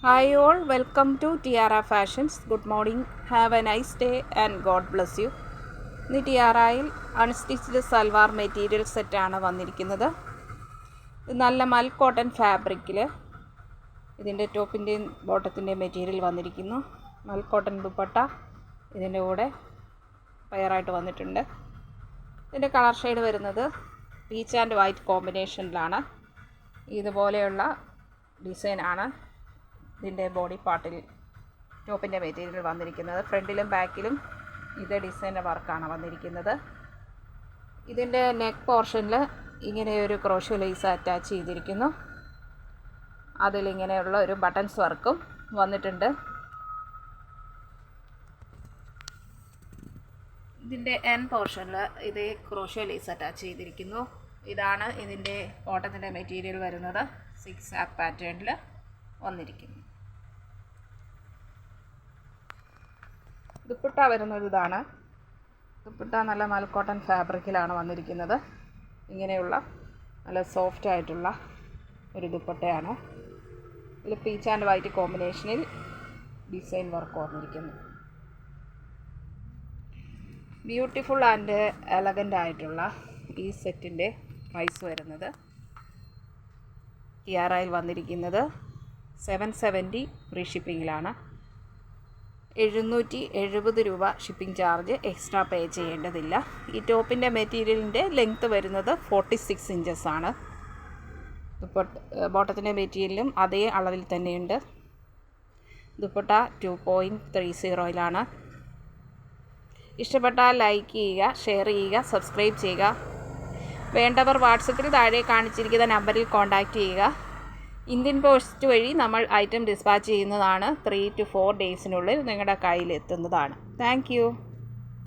Hi all, welcome to Tiara Fashions. Good morning, have a nice day and God bless you. ഇന്ന് ടിയാറയിൽ unstitched salwar material സെറ്റാണ് വന്നിരിക്കുന്നത്. ഇത് നല്ല മൽ കോട്ടൺ ഫാബ്രിക്കിൽ ഇതിൻ്റെ ടോപ്പിൻ്റെയും ബോട്ടത്തിൻ്റെയും മെറ്റീരിയൽ വന്നിരിക്കുന്നു. മൽ കോട്ടൺ ദുപ്പട്ട ഇതിൻ്റെ കൂടെ പെയറായിട്ട് വന്നിട്ടുണ്ട്. ഇതിൻ്റെ കളർ ഷെയ്ഡ് വരുന്നത് പീച്ച് ആൻഡ് വൈറ്റ് കോമ്പിനേഷനിലാണ്. ഇതുപോലെയുള്ള ഡിസൈനാണ് ഇതിൻ്റെ ബോഡി പാർട്ടിൽ ടോപ്പിൻ്റെ മെറ്റീരിയൽ വന്നിരിക്കുന്നത്. ഫ്രണ്ടിലും ബാക്കിലും ഇതേ ഡിസൈൻ്റെ വർക്കാണ് വന്നിരിക്കുന്നത്. ഇതിൻ്റെ നെക്ക് പോർഷനിൽ ഇങ്ങനെയൊരു ക്രോഷ്യോ ലേസ് അറ്റാച്ച് ചെയ്തിരിക്കുന്നു. അതിലിങ്ങനെയുള്ള ഒരു ബട്ടൺസ് വർക്കും വന്നിട്ടുണ്ട്. ഇതിൻ്റെ എൻ പോർഷനിൽ ഇതേ ക്രോഷ്യോ ലേസ് അറ്റാച്ച് ചെയ്തിരിക്കുന്നു. ഇതാണ് ഇതിൻ്റെ കോട്ടത്തിൻ്റെ മെറ്റീരിയൽ വരുന്നത്. 6 ആപ്പ് പാറ്റേണിൽ വന്നിരിക്കുന്നു. ദുപ്പട്ട വരുന്നത് ഇതാണ്. ദുപ്പട്ട നല്ല മൽ കോട്ടൺ ഫാബ്രിക്കിലാണ് വന്നിരിക്കുന്നത്. ഇങ്ങനെയുള്ള നല്ല സോഫ്റ്റ് ആയിട്ടുള്ള ഒരു ദുപ്പട്ടയാണ്. ഇതിൽ പീച്ച് ആൻഡ് വൈറ്റ് കോമ്പിനേഷനിൽ ഡിസൈൻ വർക്ക് വന്നിരിക്കുന്നു. ബ്യൂട്ടിഫുൾ ആൻഡ് എലഗൻ്റ് ആയിട്ടുള്ള ഈ സെറ്റിൻ്റെ പ്രൈസ് വരുന്നത് ടിയാറയിൽ വന്നിരിക്കുന്നത് 770 ഫ്രീ ഷിപ്പിങ്ങിലാണ്. 770 രൂപ ഷിപ്പിംഗ് ചാർജ് എക്സ്ട്രാ പേ ചെയ്യേണ്ടതില്ല. ഈ ടോപ്പിൻ്റെ മെറ്റീരിയലിൻ്റെ ലെങ്ത്ത് വരുന്നത് 46 ഇഞ്ചസ് ആണ്. ബോട്ടത്തിൻ്റെ മെറ്റീരിയലും അതേ അളവിൽ തന്നെയുണ്ട്. ദുപ്പട്ട 2.30യിലാണ്. ഇഷ്ടപ്പെട്ടാൽ ലൈക്ക് ചെയ്യുക, ഷെയർ ചെയ്യുക, സബ്സ്ക്രൈബ് ചെയ്യുക. വേണ്ടവർ വാട്സപ്പിൽ താഴെ കാണിച്ചിരിക്കുന്ന നമ്പറിൽ കോൺടാക്റ്റ് ചെയ്യുക. ഇന്ത്യൻ പോസ്റ്റ് വഴി നമ്മൾ ഐറ്റം ഡിസ്പാച്ച് ചെയ്യുന്നതാണ്. 3 to 4 ഡേയ്സിനുള്ളിൽ നിങ്ങളുടെ കയ്യിലെത്തുന്നതാണ്. Thank you.